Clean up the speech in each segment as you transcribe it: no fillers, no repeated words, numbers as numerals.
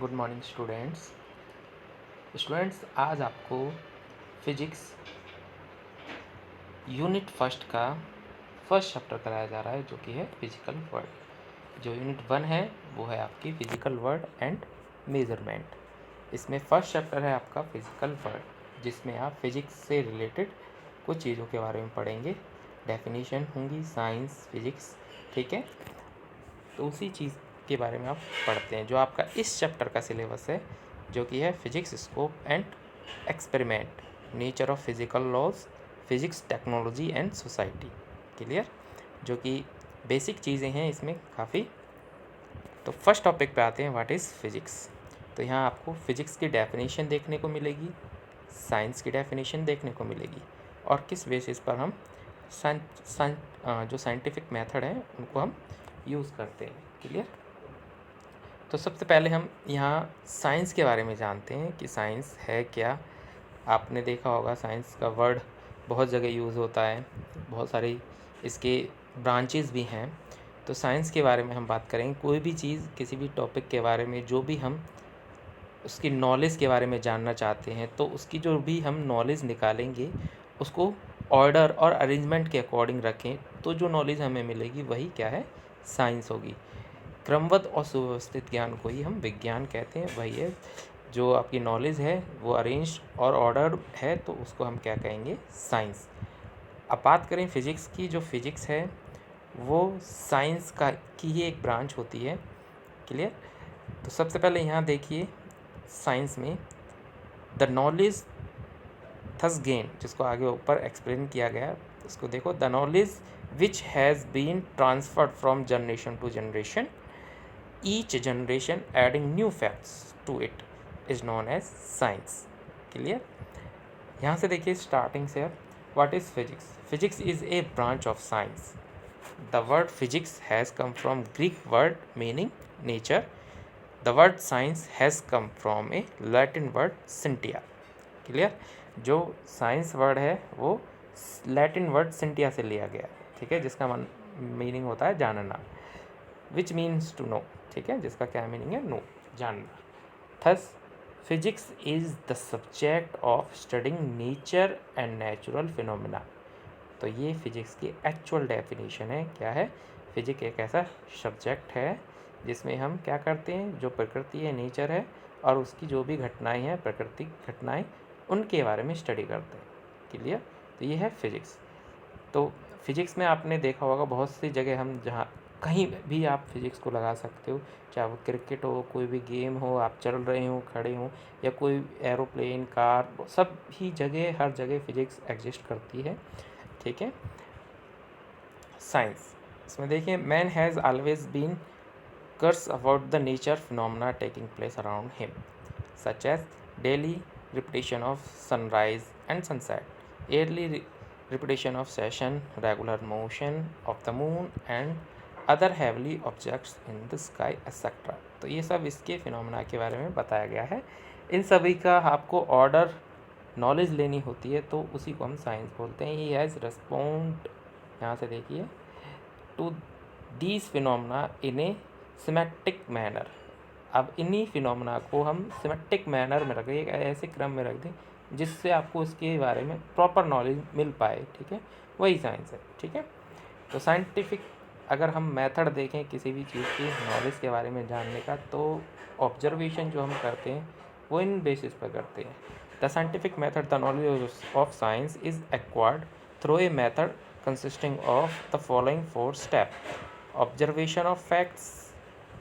Good morning students आज आपको physics unit first का फर्स्ट चैप्टर कराया जा रहा है, जो कि है फिजिकल वर्ल्ड। जो यूनिट 1 है वो है आपकी फिजिकल वर्ल्ड एंड मेजरमेंट। इसमें फर्स्ट चैप्टर है आपका फिजिकल वर्ल्ड, जिसमें आप फिजिक्स से रिलेटेड कुछ चीज़ों के बारे में पढ़ेंगे। डेफिनेशन होंगी, साइंस, फिजिक्स, ठीक है। तो उसी चीज़ के बारे में आप पढ़ते हैं जो आपका इस चैप्टर का सिलेबस है, जो कि है physics scope and experiment, nature of physical laws, physics technology and society. Clear? जो कि बेसिक चीज़ें हैं इसमें काफ़ी। तो फर्स्ट टॉपिक पे आते हैं, व्हाट इज़ फिजिक्स। तो यहाँ आपको फिजिक्स की डेफिनेशन देखने को मिलेगी, साइंस की डेफिनेशन देखने को मिलेगी, और किस बेसिस पर हम जो साइंटिफिक मेथड हैं उनको हम यूज़ करते हैं। क्लियर? तो सबसे पहले हम यहाँ साइंस के बारे में जानते हैं कि साइंस है क्या। आपने देखा होगा साइंस का वर्ड बहुत जगह यूज़ होता है, बहुत सारी इसके ब्रांचेस भी हैं। तो साइंस के बारे में हम बात करेंगे, कोई भी चीज़, किसी भी टॉपिक के बारे में जो भी हम उसकी नॉलेज के बारे में जानना चाहते हैं, तो उसकी जो भी हम नॉलेज निकालेंगे उसको ऑर्डर और अरेंजमेंट के अकॉर्डिंग रखें, तो जो नॉलेज हमें मिलेगी वही क्या है, साइंस होगी। क्रमबद्ध और सुव्यवस्थित ज्ञान को ही हम विज्ञान कहते हैं। वही है जो आपकी नॉलेज है वो अरेंज और ऑर्डर है, तो उसको हम क्या कहेंगे, साइंस। अब बात करें फिजिक्स की, जो फिजिक्स है वो साइंस का की ही एक ब्रांच होती है। क्लियर? तो सबसे पहले यहाँ देखिए, साइंस में द नॉलेज थस गेन, जिसको आगे ऊपर एक्सप्लेन किया गया, उसको देखो। The knowledge which has been transferred from generation to generation, each generation adding new facts to it is known as science. Clear? यहाँ से देखिए स्टार्टिंग से, अब what is physics? Physics is a branch of science. The word physics has come from Greek word meaning nature. The word science has come from a Latin word scientia. Clear? जो science word है वो Latin word Cynthia से लिया गया है, ठीक है, जिसका मीनिंग होता है जानना, विच मीन्स टू नो, ठीक है, जिसका क्या मीनिंग है, नो, जानना। Thus physics is the subject of studying nature and natural phenomena. तो ये फिजिक्स की एक्चुअल डेफिनेशन है। क्या है? फिजिक्स एक ऐसा सब्जेक्ट है जिसमें हम क्या करते हैं, जो प्रकृति है, नेचर है, और उसकी जो भी घटनाएं हैं, प्राकृतिक घटनाएं, उनके बारे में स्टडी करते हैं। क्लियर? तो ये है फिजिक्स। तो फिजिक्स में आपने देखा होगा बहुत सी जगह हम जहाँ कहीं भी आप फिजिक्स को लगा सकते हो, चाहे वो क्रिकेट हो, कोई भी गेम हो, आप चल रहे हो, खड़े हो, या कोई एरोप्लेन, कार, सब ही जगह, हर जगह फिजिक्स एग्जिस्ट करती है। ठीक है। साइंस, इसमें देखिए, man has always been curious about the nature phenomena taking place around him, such as daily repetition of sunrise and sunset, yearly repetition of session, regular motion of the moon and other heavily objects in the sky, etc. तो ये सब इसके phenomena के बारे में बताया गया है। इन सभी का आपको ऑर्डर नॉलेज लेनी होती है, तो उसी को हम साइंस बोलते हैं। ही हैज़ रेस्पॉन्ड, यहाँ से देखिए, to these phenomena in a symmetric manner. अब इन्हीं फिनोमेना को हम सिमेट्रिक मैनर में रख दें, एक ऐसे क्रम में रख दें जिससे आपको इसके बारे में प्रॉपर नॉलेज मिल पाए, ठीक है, वही साइंस है। ठीक है। तो साइंटिफिक अगर हम मेथड देखें किसी भी चीज़ की नॉलेज के बारे में जानने का, तो ऑब्जर्वेशन जो हम करते हैं वो इन बेसिस पर करते हैं। The scientific method, the knowledge of science is acquired through a method consisting of the following 4 steps: observation of facts,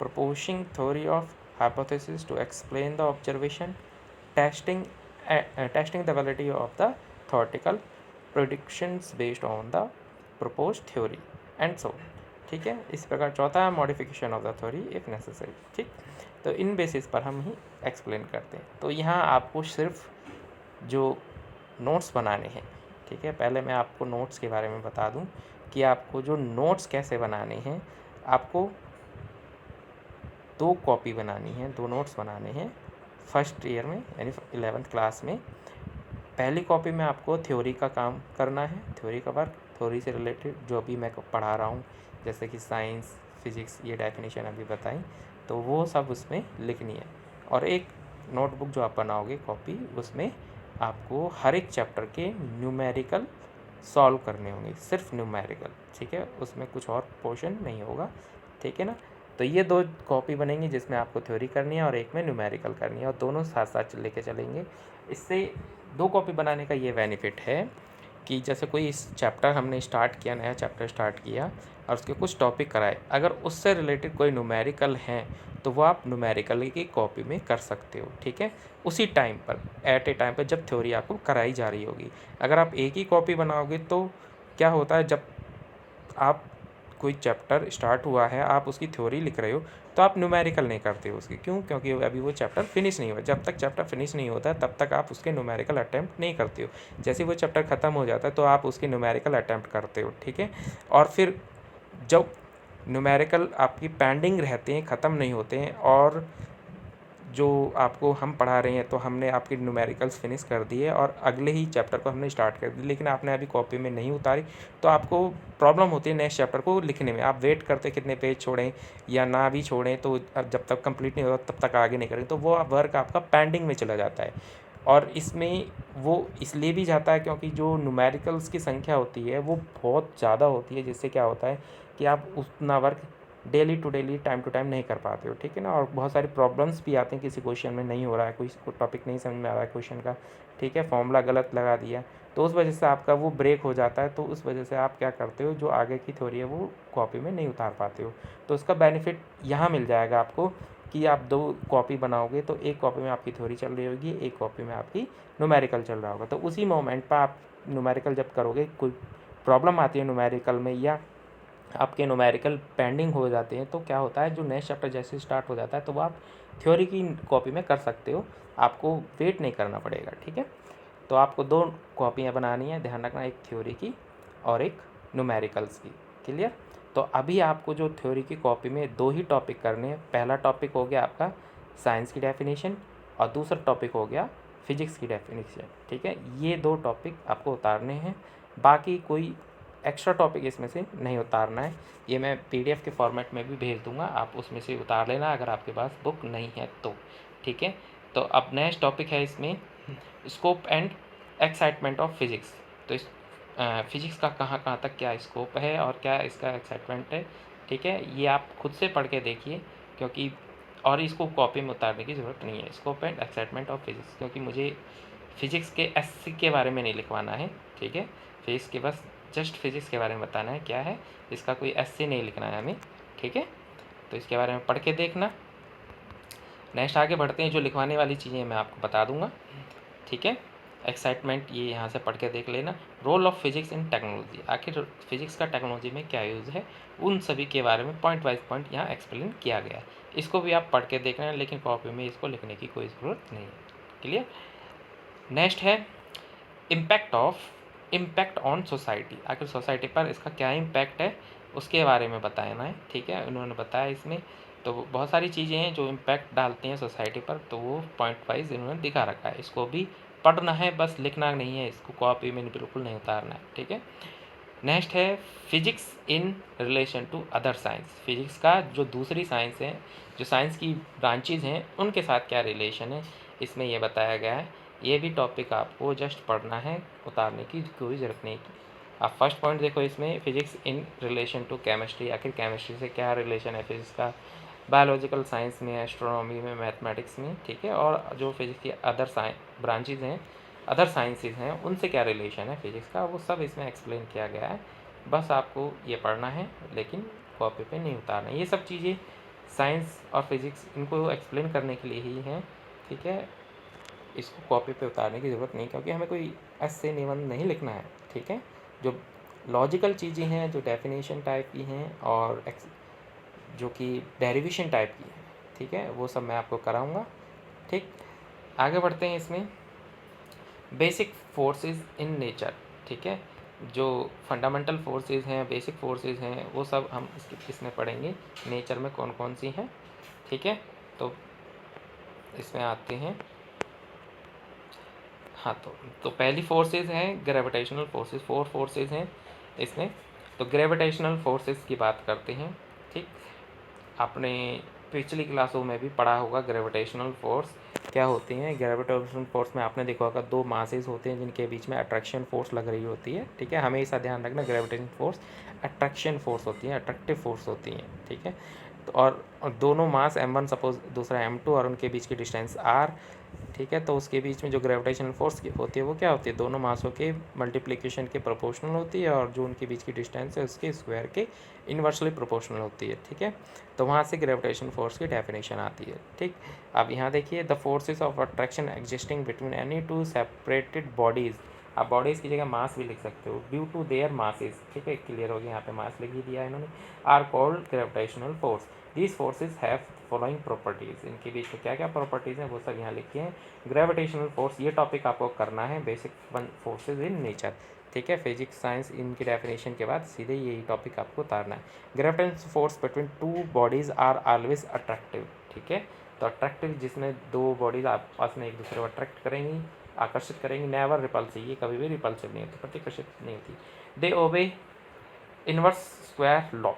proposing theory of hypothesis to explain the observation, testing the validity of the theoretical predictions based on the proposed theory and so on। ठीक है। इस प्रकार चौथा है modification of the theory if necessary. ठीक। तो इन basis पर हम ही एक्सप्लेन करते हैं। तो यहाँ आपको सिर्फ जो नोट्स बनाने हैं, ठीक है, पहले मैं आपको नोट्स के बारे में बता दूं कि आपको जो नोट्स कैसे बनाने हैं। आपको 2 कॉपी बनानी है, 2 नोट्स बनाने हैं फर्स्ट ईयर में, यानी 11th क्लास में। पहली कॉपी में आपको थ्योरी का काम करना है, थ्योरी का वर्क, थ्योरी से रिलेटेड जो भी मैं पढ़ा रहा हूँ, जैसे कि साइंस, फिजिक्स, ये डेफिनेशन अभी बताई, तो वो सब उसमें लिखनी है। और एक नोटबुक जो आप बनाओगे कॉपी, उसमें आपको हर एक चैप्टर के न्यूमेरिकल सॉल्व करने होंगे, सिर्फ न्यूमेरिकल, ठीक है, उसमें कुछ और पोर्शन नहीं होगा, ठीक है ना। तो ये 2 कॉपी बनेंगी जिसमें आपको थ्योरी करनी है और एक में न्यूमेरिकल करनी है, और दोनों साथ साथ लेके चलेंगे। इससे 2 कॉपी बनाने का ये बेनिफिट है कि जैसे कोई इस चैप्टर हमने स्टार्ट किया, नया चैप्टर स्टार्ट किया और उसके कुछ टॉपिक कराए, अगर उससे रिलेटेड कोई न्यूमेरिकल हैं तो वो आप न्यूमेरिकल की कॉपी में कर सकते हो, ठीक है, उसी टाइम पर, एट ए टाइम पर, जब थ्योरी आपको कराई जा रही होगी। अगर आप एक ही कॉपी बनाओगे तो क्या होता है, जब आप कोई चैप्टर स्टार्ट हुआ है, आप उसकी थ्योरी लिख रहे हो, तो आप न्यूमेरिकल नहीं करते हो उसकी, क्यों? क्योंकि अभी वो चैप्टर फिनिश नहीं हुआ। जब तक चैप्टर फिनिश नहीं होता तब तक आप उसके न्यूमेरिकल अटैम्प्ट नहीं करते हो। जैसे वो चैप्टर ख़त्म हो जाता है तो आप उसके न्यूमेरिकल अटैम्प्ट करते हो, ठीक है। और फिर जब न्यूमेरिकल आपकी पेंडिंग रहते हैं, ख़त्म नहीं होते हैं, और जो आपको हम पढ़ा रहे हैं तो हमने आपके न्यूमेरिकल्स फिनिश कर दिए और अगले ही चैप्टर को हमने स्टार्ट कर दिया, लेकिन आपने अभी कॉपी में नहीं उतारी, तो आपको प्रॉब्लम होती है नेक्स्ट चैप्टर को लिखने में। आप वेट करते कितने पेज छोड़ें या ना भी छोड़ें, तो जब तक कंप्लीट नहीं होता तब तक आगे नहीं करें, तो वो वर्क आपका पेंडिंग में चला जाता है। और इसमें वो इसलिए भी जाता है क्योंकि जो न्यूमेरिकल्स की संख्या होती है वो बहुत ज़्यादा होती है, जिससे क्या होता है कि आप उतना work daily to daily, time to time नहीं कर पाते हो, ठीक है ना। और बहुत सारी प्रॉब्लम्स भी आते हैं, किसी क्वेश्चन में नहीं हो रहा है, कोई टॉपिक नहीं समझ में आ रहा है क्वेश्चन का, ठीक है, फॉर्मूला गलत लगा दिया, तो उस वजह से आपका वो ब्रेक हो जाता है। तो उस वजह से आप क्या करते हो, जो आगे की थ्योरी है वो कॉपी में नहीं उतार पाते हो। तो उसका बेनिफिट यहाँ मिल जाएगा आपको कि आप 2 कॉपी बनाओगे तो एक कॉपी में आपकी थ्योरी चल रही होगी, एक कॉपी में आपकी न्यूमेरिकल चल रहा होगा। तो उसी मोमेंट पर आप न्यूमेरिकल जब करोगे, कोई प्रॉब्लम आती है न्यूमेरिकल में या आपके न्यूमेरिकल पेंडिंग हो जाते हैं, तो क्या होता है, जो नेक्स्ट चैप्टर जैसे स्टार्ट हो जाता है तो वो आप थ्योरी की कॉपी में कर सकते हो, आपको वेट नहीं करना पड़ेगा, ठीक है। तो आपको 2 कॉपियाँ बनानी है, ध्यान रखना, एक थ्योरी की और एक न्यूमेरिकल्स की, क्लियर। तो अभी आपको जो थ्योरी की कॉपी में 2 ही टॉपिक करने हैं। पहला टॉपिक हो गया आपका साइंस की डेफिनेशन और दूसरा टॉपिक हो गया फिजिक्स की डेफिनेशन, ठीक है। ये 2 टॉपिक आपको उतारने हैं, बाकी कोई एक्स्ट्रा टॉपिक इसमें से नहीं उतारना है। ये मैं पीडीएफ के फॉर्मेट में भी भेज दूंगा, आप उसमें से उतार लेना अगर आपके पास बुक नहीं है तो, ठीक है। तो अब नेक्स्ट टॉपिक है इसमें scope and excitement of physics. तो इस फिजिक्स का कहाँ कहाँ तक क्या स्कोप है और क्या इसका एक्साइटमेंट है, ठीक है, ये आप खुद से पढ़ के देखिए, क्योंकि और इसको कॉपी में उतारने की ज़रूरत नहीं है, scope and excitement of physics, क्योंकि मुझे फिजिक्स के एससी के बारे में नहीं लिखवाना है, ठीक है। फिजिक्स के बस जस्ट फिजिक्स के बारे में बताना है क्या है, इसका कोई एससी नहीं लिखना है हमें, ठीक है। तो इसके बारे में पढ़ के देखना। नेक्स्ट आगे बढ़ते हैं, जो लिखवाने वाली चीज़ें मैं आपको बता दूंगा, ठीक है। एक्साइटमेंट ये यहाँ से पढ़ के देख लेना। Role of physics in technology, आखिर फिजिक्स का टेक्नोलॉजी में क्या यूज़ है, उन सभी के बारे में पॉइंट वाइज पॉइंट यहाँ एक्सप्लेन किया गया है। इसको भी आप पढ़ के देखना है, लेकिन कॉपी में इसको लिखने की कोई ज़रूरत नहीं है, क्लियर। नेक्स्ट है इम्पैक्ट ऑन सोसाइटी, आखिर सोसाइटी पर इसका क्या इम्पैक्ट है उसके बारे में बताना है, ठीक है। उन्होंने बताया इसमें, तो बहुत सारी चीज़ें हैं जो इम्पैक्ट डालती हैं सोसाइटी पर, तो वो पॉइंट वाइज इन्होंने दिखा रखा है। इसको भी पढ़ना है, बस लिखना नहीं है, इसको कॉपी में बिल्कुल नहीं उतारना है, ठीक है। नेक्स्ट है physics in relation to other science, physics का जो दूसरी साइंस है, जो साइंस की ब्रांचेज हैं, उनके साथ क्या रिलेशन है, इसमें ये बताया गया है। ये भी टॉपिक आपको जस्ट पढ़ना है, उतारने की कोई ज़रूरत नहीं की। आप फर्स्ट पॉइंट देखो इसमें, physics in relation to chemistry, आखिर केमिस्ट्री से क्या रिलेशन है फिजिक्स का, बायोलॉजिकल साइंस में, एस्ट्रोनॉमी में, मैथमेटिक्स में, ठीक है। और जो फिजिक्स की अदर ब्रांचेज हैं, अदर साइंसेज हैं, उनसे क्या रिलेशन है फिजिक्स का, वो सब इसमें एक्सप्लेन किया गया है। बस आपको ये पढ़ना है, लेकिन कॉपी पे नहीं उतारना है। ये सब चीज़ें साइंस और फिजिक्स इनको एक्सप्लेन करने के लिए ही हैं, ठीक है। इसको कॉपी पे उतारने की ज़रूरत नहीं, क्योंकि हमें कोई ऐसे निबंध नहीं लिखना है, ठीक है। जो लॉजिकल चीज़ें हैं, जो डेफिनेशन टाइप की हैं और जो कि डेरिवेशन टाइप की है, ठीक है, वो सब मैं आपको कराऊंगा, ठीक। आगे बढ़ते हैं इसमें बेसिक फोर्सेस इन नेचर, ठीक है। जो फंडामेंटल फोर्सेस हैं, बेसिक फोर्सेस हैं, वो सब हम इसमें पढ़ेंगे, नेचर में कौन कौन सी हैं, ठीक है। तो इसमें आते हैं, हाँ, तो पहली फोर्सेस हैं ग्रेविटेशनल फोर्सेस, 4 फोर्सेस हैं इसमें। तो ग्रेविटेशनल फोर्सेस की बात करते हैं, ठीक। आपने पिछली क्लासों में भी पढ़ा होगा ग्रेविटेशनल फोर्स क्या होती हैं। ग्रेविटेशनल फोर्स में आपने देखा होगा दो मासेस होते हैं जिनके बीच में अट्रैक्शन फोर्स लग रही होती है, ठीक है। हमेशा ध्यान रखना ग्रेविटेशनल फोर्स अट्रैक्शन फोर्स होती है, अट्रैक्टिव फोर्स होती हैं, ठीक है। तो और दोनों मास m1 सपोज दूसरा m2 और उनके बीच की डिस्टेंस r, ठीक है। तो उसके बीच में जो ग्रेविटेशनल फोर्स होती है वो क्या होती है, दोनों मासों के मल्टीप्लिकेशन के प्रोपोर्शनल होती है और जो उनके बीच की डिस्टेंस है उसके स्क्वायर के इन्वर्सली प्रोपोर्शनल होती है, ठीक है। तो वहाँ से ग्रेविटेशन फोर्स की डेफिनेशन आती है, ठीक। अब यहाँ देखिए, the forces of attraction existing between any two separated bodies, आप बॉडीज़ की जगह मास भी लिख सकते हो, ड्यू टू देयर मासेस, ठीक है, क्लियर हो गया। यहाँ पे मास लिख ही दिया है इन्होंने, are called gravitational force. These forces have following properties, इनके बीच में क्या क्या प्रॉपर्टीज़ हैं वो सब यहाँ लिखी हैं। ग्रेविटेशनल फोर्स, ये टॉपिक आपको करना है, बेसिक फोर्सेज इन नेचर, ठीक है। फिजिक्स साइंस इनकी डेफिनेशन के बाद सीधे यही टॉपिक आपको उतारना है। Gravitational force between two bodies are always attractive, ठीक है। तो अट्रैक्टिव जिसमें दो बॉडीज आपस में एक दूसरे को अट्रैक्ट करेंगी, आकर्षित करेंगी, नेवर रिपल्सिव, ये कभी भी रिपल्सिव नहीं होती, प्रतिकर्षित नहीं होती। They obey inverse square law,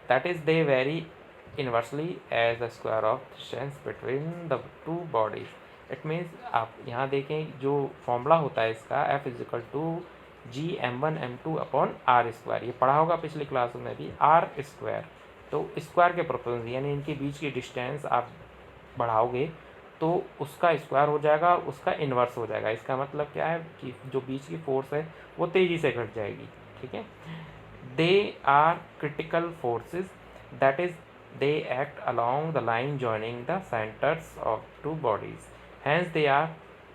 that is they vary inversely as the square of distance between the two bodies. It means आप यहाँ देखें जो फॉर्मूला होता है इसका, F is equal to Gm1m2 upon r square, ये पढ़ा होगा पिछली क्लास में भी, आर स्क्वायर। तो स्क्वायर के प्रोपोर्शन यानी इनके बीच की डिस्टेंस आप बढ़ाओगे तो उसका स्क्वायर हो जाएगा, उसका इन्वर्स हो जाएगा। इसका मतलब क्या है कि जो बीच की फोर्स है वो तेज़ी से घट जाएगी, ठीक है। They are critical forces, that is they act along the line joining the centres of two bodies, hence they are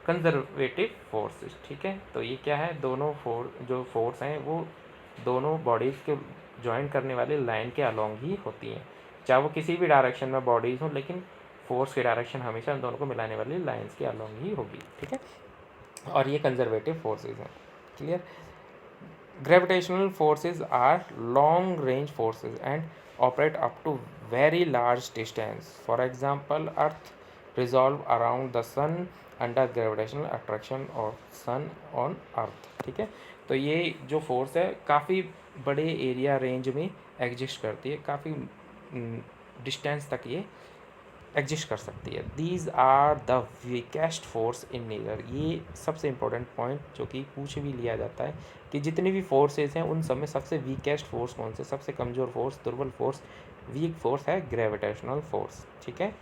conservative forces, ठीक है। तो ये क्या है, दोनों जो फोर्स हैं वो दोनों बॉडीज़ के ज्वाइन करने वाली लाइन के अलॉन्ग ही होती हैं, चाहे वो किसी भी डायरेक्शन में बॉडीज़ हों, लेकिन फोर्स की डायरेक्शन हमेशा इन दोनों को मिलाने वाली लाइंस के अलॉन्ग ही होगी, ठीक है। और ये कंजर्वेटिव फोर्सेज हैं, clear. Gravitational forces are long range forces and operate up to very large distance. For example, earth resolve around the sun under gravitational attraction of sun on earth, ठीक है। तो ये जो फोर्स है काफ़ी बड़े area range में exist करती है, काफ़ी डिस्टेंस तक ये एग्जिस्ट कर सकती है। These are the weakest force in nature, ये सबसे इंपॉर्टेंट पॉइंट जो कि पूछ भी लिया जाता है कि जितनी भी फोर्सेस हैं उन सब में सबसे वीकेस्ट फोर्स कौन से, सबसे कमज़ोर फोर्स, दुर्बल फोर्स, वीक फोर्स है ग्रेविटेशनल फोर्स, ठीक है।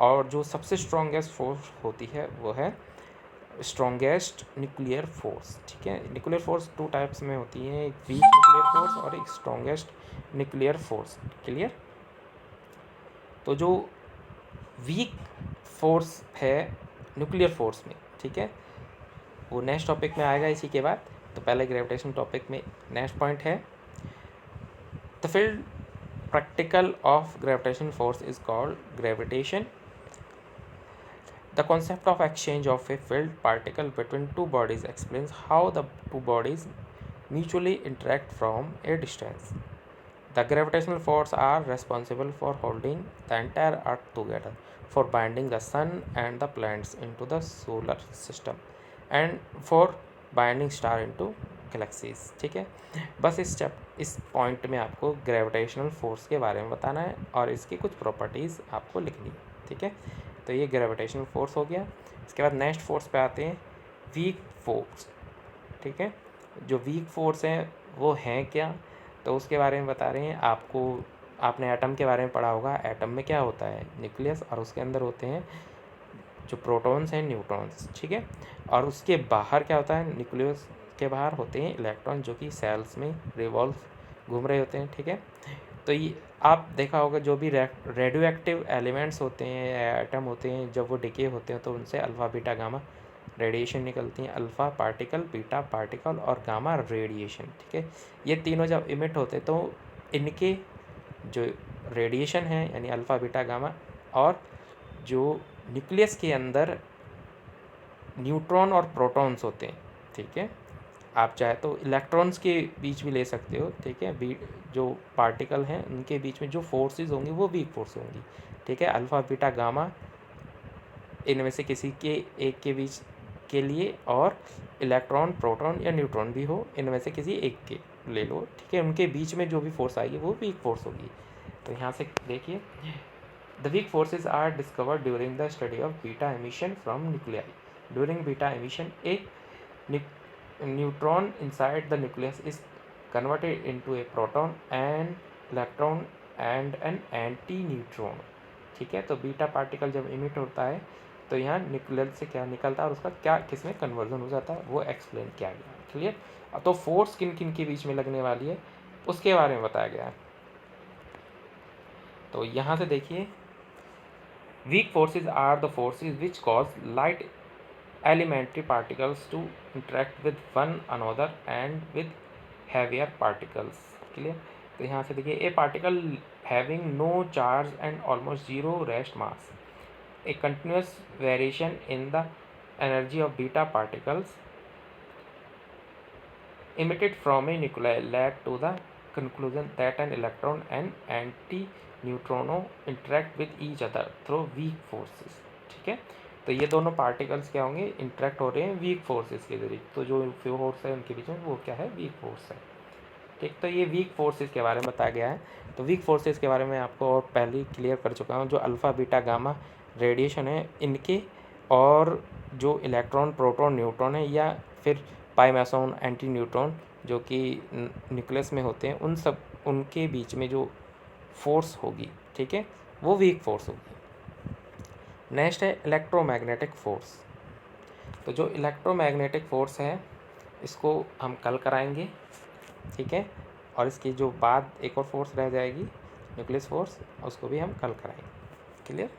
और जो सबसे स्ट्रॉन्गेस्ट फोर्स होती है वो है स्ट्रॉन्गेस्ट न्यूक्लियर फोर्स, ठीक है। न्यूक्लियर फोर्स टू टाइप्स में होती है, एक वीक न्यूक्लियर फोर्स और एक स्ट्रॉन्गेस्ट न्यूक्लियर फोर्स, क्लियर। तो जो वीक फोर्स है न्यूक्लियर फोर्स में, ठीक है, वो नेक्स्ट टॉपिक में आएगा इसी के बाद। तो पहले ग्रेविटेशन टॉपिक में नेक्स्ट पॉइंट है, the field practical of gravitation force is called gravitation. The concept of exchange of a filled particle between two bodies explains how the two bodies mutually interact from a distance. The gravitational force are responsible for holding the entire Earth together, for binding the sun and the planets into the solar system, and for binding star into galaxies, ठीक है। बस इस point में आपको gravitational force के बारे में बताना है और इसकी कुछ प्रॉपर्टीज़ आपको लिखनी है, ठीक है। तो ये ग्रेविटेशनल फोर्स हो गया। इसके बाद नेक्स्ट फोर्स पे आते हैं, वीक फोर्स, ठीक है। जो वीक फोर्स हैं वो हैं क्या, तो उसके बारे में बता रहे हैं आपको। आपने एटम के बारे में पढ़ा होगा, एटम में क्या होता है, न्यूक्लियस, और उसके अंदर होते हैं जो प्रोटॉन्स हैं, न्यूट्रॉन्स, ठीक है। और उसके बाहर क्या होता है, न्यूक्लियस के बाहर होते हैं इलेक्ट्रॉन जो कि सेल्स में रिवॉल्व घूम रहे होते हैं, ठीक है। तो ये आप देखा होगा जो भी रेडियो एक्टिव एलिमेंट्स होते हैं, एटम होते हैं, जब वो डिके होते हैं तो उनसे अल्फ़ा बीटा गामा रेडिएशन निकलती हैं। अल्फ़ा पार्टिकल, बीटा पार्टिकल और गामा रेडिएशन, ठीक है। ये तीनों जब इमिट होते तो इनके जो रेडिएशन है यानी अल्फ़ा बीटा गामा, और जो न्यूक्लियस के अंदर न्यूट्रॉन और प्रोटॉन्स होते हैं, ठीक है। आप चाहे तो इलेक्ट्रॉन्स के बीच भी ले सकते हो, ठीक है। जो पार्टिकल हैं उनके बीच में जो फोर्सेस होंगी वो वीक फोर्स होंगी, ठीक है। अल्फ़ा बीटा गामा इनमें से किसी के एक के बीच के लिए, और इलेक्ट्रॉन प्रोटॉन या न्यूट्रॉन भी हो, इनमें से किसी एक के ले लो, ठीक है। उनके बीच में जो भी फोर्स आएगी वो वीक फोर्स होगी। तो यहाँ से देखिए, The weak forces are discovered during the study of beta emission from nuclei. During beta emission, a neutron inside the nucleus is converted into a proton, an electron and an anti neutron. ठीक है, तो beta particle जब emit होता है तो यहाँ nucleus से क्या निकलता है और उसका क्या किस में कन्वर्जन हो जाता है वो एक्सप्लेन किया गया. क्लियर. तो फोर्स किन किन के बीच में लगने वाली है उसके बारे में बताया गया है. तो यहाँ से देखिए, weak forces are the forces which cause light elementary particles to interact with one another and with heavier particles. Clear. तो यहाँ से देखिए, a particle having no charge and almost zero rest mass, a continuous variation in the energy of beta particles emitted from a nuclei led to the conclusion that an electron and anti-neutrino interact with each other through weak forces. ठीक है, तो ये दोनों particles क्या होंगे, interact हो रहे हैं वीक फोर्सेस के जरिए. तो जो फोर्स है उनके बीच में वो क्या है, वीक फोर्स है. ठीक, तो ये वीक फोर्सेस के बारे में बताया गया है. तो वीक फोर्सेस के बारे में आपको और पहले ही क्लियर कर चुका हूँ. जो अल्फ़ा बीटा गामा रेडिएशन है इनके, और जो इलेक्ट्रॉन प्रोटॉन न्यूट्रॉन है या फिर पाई मैसॉन एंटी न्यूट्रॉन जो कि न्यूक्लियस में होते हैं, उन सब उनके बीच में जो फोर्स होगी, ठीक है, वो वीक फोर्स होगी. नेक्स्ट है इलेक्ट्रोमैग्नेटिक फोर्स. तो जो इलेक्ट्रोमैग्नेटिक फोर्स है इसको हम कल कराएंगे. ठीक है, और इसकी जो बाद एक और फोर्स रह जाएगी न्यूक्लियस फोर्स, उसको भी हम कल कराएंगे. क्लियर.